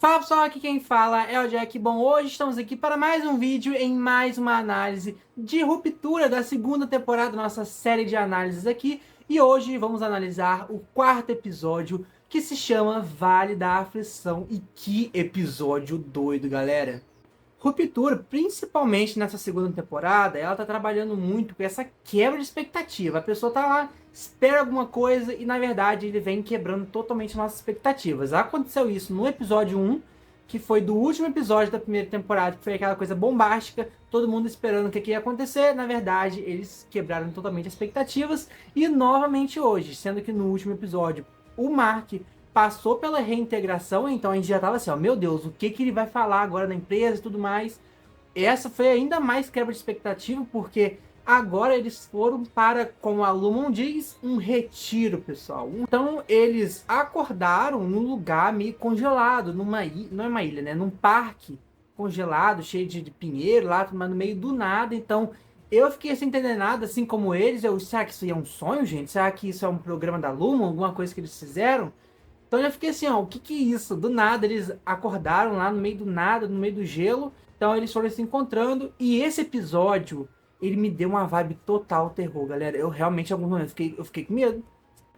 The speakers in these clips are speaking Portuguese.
Fala pessoal, aqui quem fala é o Jack. Bom, hoje estamos aqui para mais um vídeo em mais uma análise de ruptura da segunda temporada da nossa série de análises aqui. E hoje vamos analisar o quarto episódio, que se chama Vale da Aflição. E que episódio doido, galera! Ruptura, principalmente nessa segunda temporada, ela tá trabalhando muito com essa quebra de expectativa. A pessoa tá lá, espera alguma coisa e na verdade ele vem quebrando totalmente nossas expectativas. Aconteceu isso no episódio 1, que foi do último episódio da primeira temporada, que foi aquela coisa bombástica, todo mundo esperando o que ia acontecer. Na verdade, eles quebraram totalmente as expectativas. E novamente hoje, sendo que no último episódio o Mark passou pela reintegração, então a gente já tava assim, ó, meu Deus, o que ele vai falar agora na empresa e tudo mais. Essa foi ainda mais quebra de expectativa, porque agora eles foram para, como a Lumon diz, um retiro, pessoal. Então eles acordaram num lugar meio congelado, numa ilha, não é uma ilha, né? Num parque congelado, cheio de pinheiro lá, mas no meio do nada. Então eu fiquei sem entender nada, assim como eles. Será que isso é um sonho, gente? Será que isso é um programa da Lumon, alguma coisa que eles fizeram? Então eu já fiquei assim, ó, o que é isso? Do nada eles acordaram lá no meio do nada, no meio do gelo. Então eles foram se encontrando. E esse episódio, ele me deu uma vibe total terror, galera. Eu realmente, em alguns momentos, eu fiquei com medo.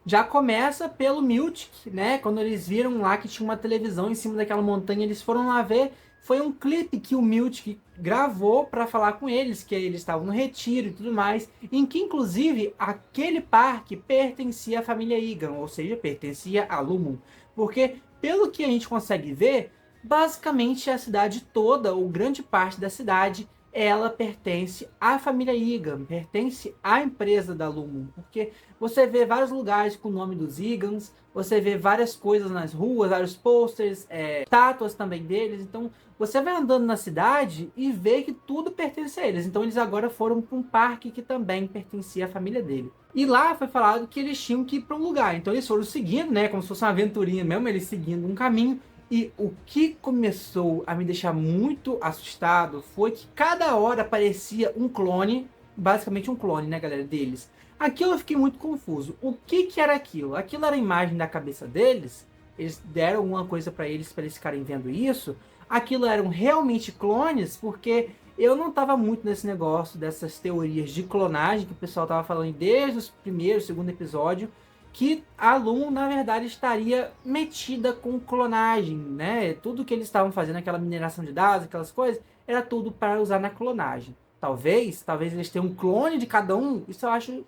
Já começa pelo Miltic, né? Quando eles viram lá que tinha uma televisão em cima daquela montanha, eles foram lá ver. Foi um clipe que o Miltic gravou para falar com eles, que eles estavam no retiro e tudo mais, em que inclusive aquele parque pertencia à família Egan, ou seja, pertencia a Lumon. Porque pelo que a gente consegue ver, basicamente a cidade toda, ou grande parte da cidade, ela pertence à família Egan, pertence à empresa da Lumon, porque você vê vários lugares com o nome dos Egans, você vê várias coisas nas ruas, vários posters, estátuas também deles. Então você vai andando na cidade e vê que tudo pertence a eles. Então eles agora foram para um parque que também pertencia à família dele. E lá foi falado que eles tinham que ir para um lugar. Então eles foram seguindo, né, como se fosse uma aventurinha mesmo, eles seguindo um caminho. E o que começou a me deixar muito assustado foi que cada hora aparecia um clone, basicamente um clone, né, galera, deles. Aquilo eu fiquei muito confuso. O que era aquilo? Aquilo era a imagem da cabeça deles? Eles deram alguma coisa para eles ficarem vendo isso? Aquilo eram realmente clones? Porque eu não estava muito nesse negócio dessas teorias de clonagem que o pessoal estava falando desde o primeiro, segundo episódio, que a Lumon, na verdade, estaria metida com clonagem, né? Tudo que eles estavam fazendo, aquela mineração de dados, aquelas coisas, era tudo para usar na clonagem. Talvez eles tenham um clone de cada um. Isso eu acho,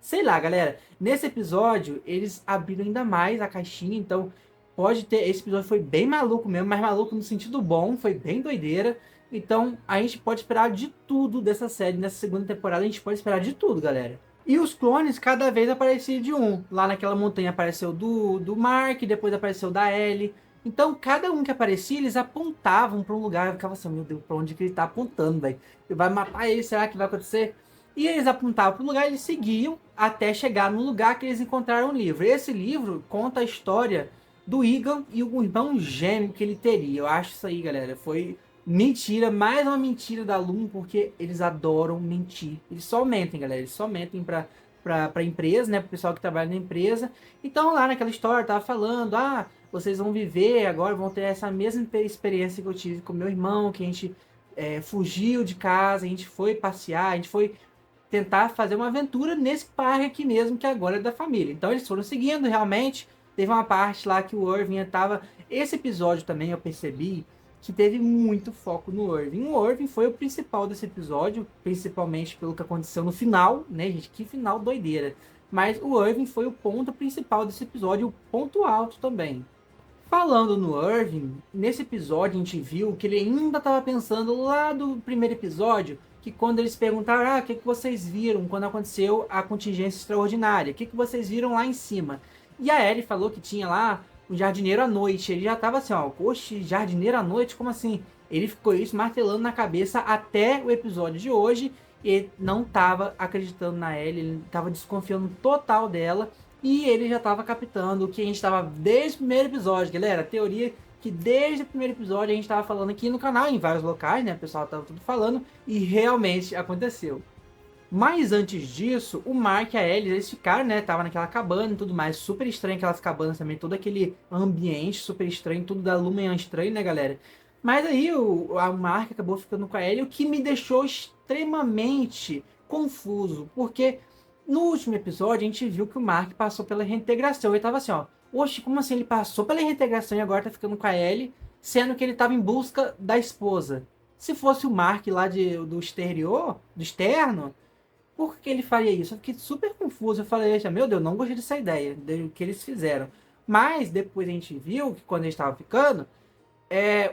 sei lá, galera. Nesse episódio, eles abriram ainda mais a caixinha, então pode ter. Esse episódio foi bem maluco mesmo, mas maluco no sentido bom, foi bem doideira. Então a gente pode esperar de tudo dessa série. Nessa segunda temporada, a gente pode esperar de tudo, galera. E os clones cada vez apareciam de um. Lá naquela montanha apareceu do Mark, depois apareceu da Ellie. Então, cada um que aparecia, eles apontavam para um lugar. Eu ficava assim, meu Deus, para onde que ele tá apontando, velho? Vai matar ele, será que vai acontecer? E eles apontavam para o lugar, eles seguiam até chegar no lugar que eles encontraram o livro. Esse livro conta a história do Egan e o irmão gêmeo que ele teria. Eu acho isso aí, galera, foi mentira, mais uma mentira da Lumon, porque eles adoram mentir. Eles só mentem, galera, eles só mentem pra empresa, né, pro pessoal que trabalha na empresa. Então lá naquela história, tava falando, vocês vão viver agora, vão ter essa mesma experiência que eu tive com meu irmão, que a gente fugiu de casa, a gente foi passear, a gente foi tentar fazer uma aventura nesse parque aqui mesmo, que agora é da família. Então eles foram seguindo, realmente. Teve uma parte lá que o Irving estava... Esse episódio também eu percebi que teve muito foco no Irving. O Irving foi o principal desse episódio, principalmente pelo que aconteceu no final, né, gente? Que final doideira. Mas o Irving foi o ponto principal desse episódio, o ponto alto também. Falando no Irving, nesse episódio a gente viu que ele ainda estava pensando lá do primeiro episódio, que quando eles perguntaram, o que vocês viram quando aconteceu a contingência extraordinária? O que vocês viram lá em cima? E a Ellie falou que tinha lá um jardineiro à noite. Ele já estava assim, oxe, jardineiro à noite? Como assim? Ele ficou isso martelando na cabeça até o episódio de hoje. Ele não estava acreditando na Ellie, ele estava desconfiando total dela. E ele já estava captando o que a gente estava desde o primeiro episódio, galera. A teoria que desde o primeiro episódio a gente estava falando aqui no canal, em vários locais, né? O pessoal estava tudo falando, e realmente aconteceu. Mas antes disso, o Mark e a Ellie, eles ficaram, né? Tava naquela cabana e tudo mais. Super estranho aquelas cabanas também. Todo aquele ambiente super estranho. Tudo da Lumen é estranho, né, galera? Mas aí a Mark acabou ficando com a Ellie. O que me deixou extremamente confuso. Porque no último episódio a gente viu que o Mark passou pela reintegração. Ele tava assim, ó. Oxe, como assim ele passou pela reintegração e agora tá ficando com a Ellie? Sendo que ele tava em busca da esposa. Se fosse o Mark lá do exterior, do externo, por que ele faria isso? Eu fiquei super confuso. Eu falei, meu Deus, não gostei dessa ideia, do que eles fizeram. Mas depois a gente viu que quando eles estavam ficando,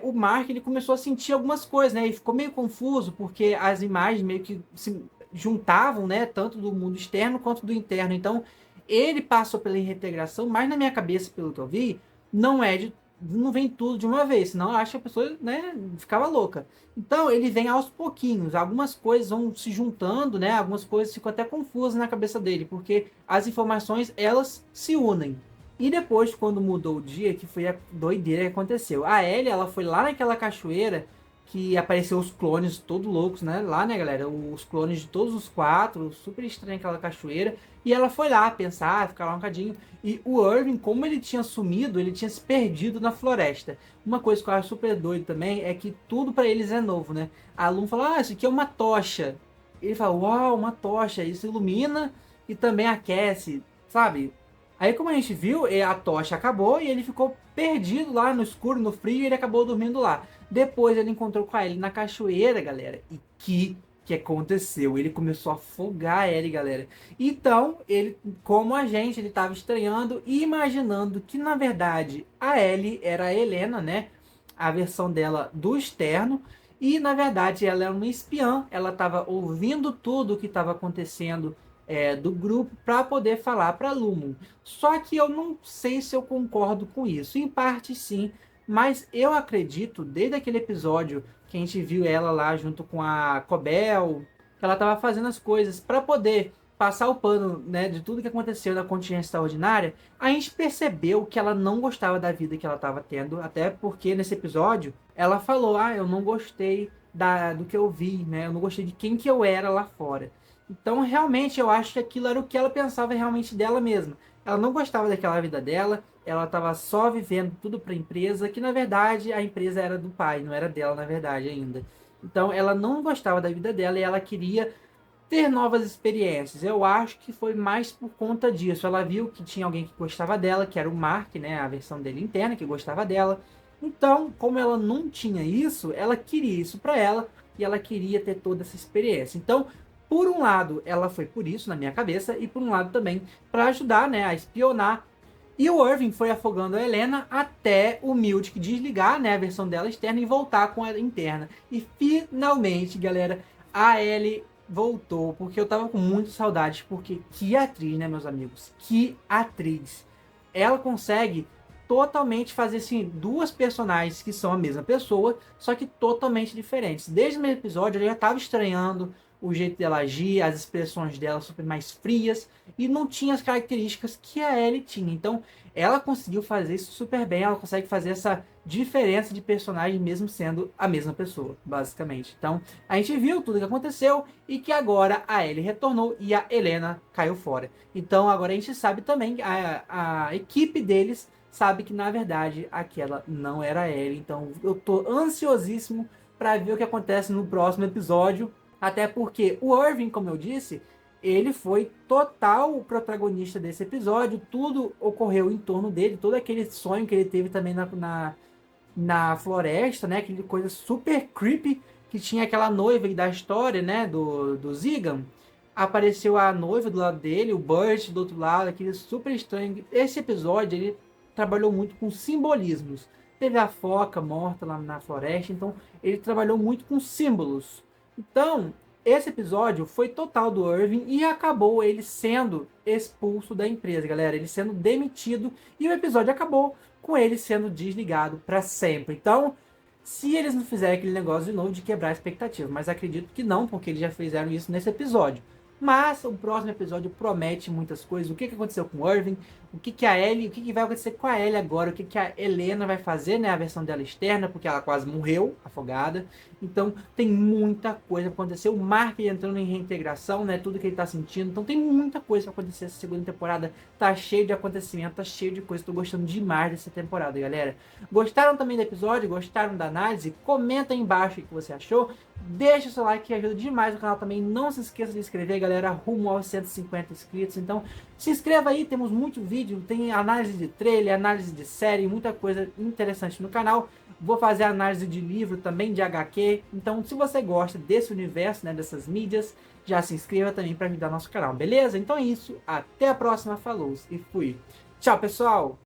o Mark ele começou a sentir algumas coisas, né? E ficou meio confuso, porque as imagens meio que se juntavam, né? Tanto do mundo externo quanto do interno. Então, ele passou pela reintegração, mas na minha cabeça, pelo que eu vi, não é de não vem tudo de uma vez, senão eu acho que a pessoa, né, ficava louca. Então, ele vem aos pouquinhos, algumas coisas vão se juntando, né, algumas coisas ficam até confusas na cabeça dele, porque as informações, elas se unem. E depois, quando mudou o dia, que foi a doideira que aconteceu. A Ellie, ela foi lá naquela cachoeira que apareceu os clones todos loucos, né? Lá, né, galera? Os clones de todos os quatro, super estranho aquela cachoeira. E ela foi lá pensar, ficar lá um cadinho. E o Irving, como ele tinha sumido, ele tinha se perdido na floresta. Uma coisa que eu acho super doido também é que tudo pra eles é novo, né? A Lum fala, isso aqui é uma tocha. Ele fala, uau, uma tocha. Isso ilumina e também aquece, sabe? Aí, como a gente viu, a tocha acabou e ele ficou perdido lá no escuro, no frio, e ele acabou dormindo lá. Depois ele encontrou com a Ellie na cachoeira, galera. E que aconteceu? Ele começou a afogar a Ellie, galera. Então, ele, como a gente, ele estava estranhando e imaginando que, na verdade, a Ellie era a Helena, né? A versão dela do externo. E, na verdade, ela era uma espiã. Ela estava ouvindo tudo o que estava acontecendo do grupo para poder falar para Lumon. Só que eu não sei se eu concordo com isso. Em parte sim, mas eu acredito, desde aquele episódio que a gente viu ela lá junto com a Cobel, que ela estava fazendo as coisas para poder passar o pano, né, de tudo que aconteceu na contingência extraordinária, a gente percebeu que ela não gostava da vida que ela estava tendo, até porque nesse episódio ela falou, eu não gostei do que eu vi, né, eu não gostei de quem que eu era lá fora. Então, realmente, eu acho que aquilo era o que ela pensava realmente dela mesma. Ela não gostava daquela vida dela, ela estava só vivendo tudo para a empresa, que na verdade a empresa era do pai, não era dela na verdade ainda. Então, ela não gostava da vida dela e ela queria ter novas experiências. Eu acho que foi mais por conta disso. Ela viu que tinha alguém que gostava dela, que era o Mark, né, a versão dele interna, que gostava dela. Então, como ela não tinha isso, ela queria isso para ela e ela queria ter toda essa experiência. Então, por um lado, ela foi por isso na minha cabeça e por um lado também para ajudar, né, a espionar. E o Irving foi afogando a Helena até o Miltic desligar, né, a versão dela externa e voltar com a interna. E finalmente, galera, a Ellie voltou, porque eu tava com muita saudade, porque que atriz, né, meus amigos? Que atriz! Ela consegue totalmente fazer, assim, duas personagens que são a mesma pessoa, só que totalmente diferentes. Desde o primeiro episódio, eu já tava estranhando o jeito dela agir, as expressões dela super mais frias, e não tinha as características que a Ellie tinha. Então, ela conseguiu fazer isso super bem, ela consegue fazer essa diferença de personagem mesmo sendo a mesma pessoa, basicamente. Então, a gente viu tudo que aconteceu e que agora a Ellie retornou e a Helena caiu fora. Então, agora a gente sabe também, a equipe deles sabe que, na verdade, aquela não era a Ellie. Então, eu tô ansiosíssimo para ver o que acontece no próximo episódio. Até porque o Irving, como eu disse, ele foi total protagonista desse episódio. Tudo ocorreu em torno dele. Todo aquele sonho que ele teve também na floresta, né? Aquela coisa super creepy que tinha aquela noiva da história, né? Do Zigan. Apareceu a noiva do lado dele, o Burt do outro lado, aquele super estranho. Esse episódio, ele trabalhou muito com simbolismos. Teve a foca morta lá na floresta, então ele trabalhou muito com símbolos. Então, esse episódio foi total do Irving e acabou ele sendo expulso da empresa, galera. Ele sendo demitido e o episódio acabou com ele sendo desligado para sempre. Então, se eles não fizerem aquele negócio de novo de quebrar a expectativa, mas acredito que não, porque eles já fizeram isso nesse episódio. Mas o próximo episódio promete muitas coisas. O que aconteceu com o Irving, o que a Ellie, o que vai acontecer com a Ellie agora, o que a Helena vai fazer, né? A versão dela externa, porque ela quase morreu afogada. Então tem muita coisa pra acontecer. O Mark entrando em reintegração, né? Tudo que ele tá sentindo. Então tem muita coisa pra acontecer. Essa segunda temporada tá cheio de acontecimento, tá cheio de coisa. Tô gostando demais dessa temporada, galera. Gostaram também do episódio? Gostaram da análise? Comenta aí embaixo o que você achou. Deixa o seu like que ajuda demais o canal também. Não se esqueça de se inscrever, galera, rumo aos 150 inscritos. Então se inscreva aí, temos muito vídeo, tem análise de trailer, análise de série, muita coisa interessante no canal. Vou fazer análise de livro também, de HQ. Então se você gosta desse universo, né, dessas mídias, já se inscreva também para ajudar nosso canal, beleza? Então é isso, até a próxima, falou e fui. Tchau, pessoal!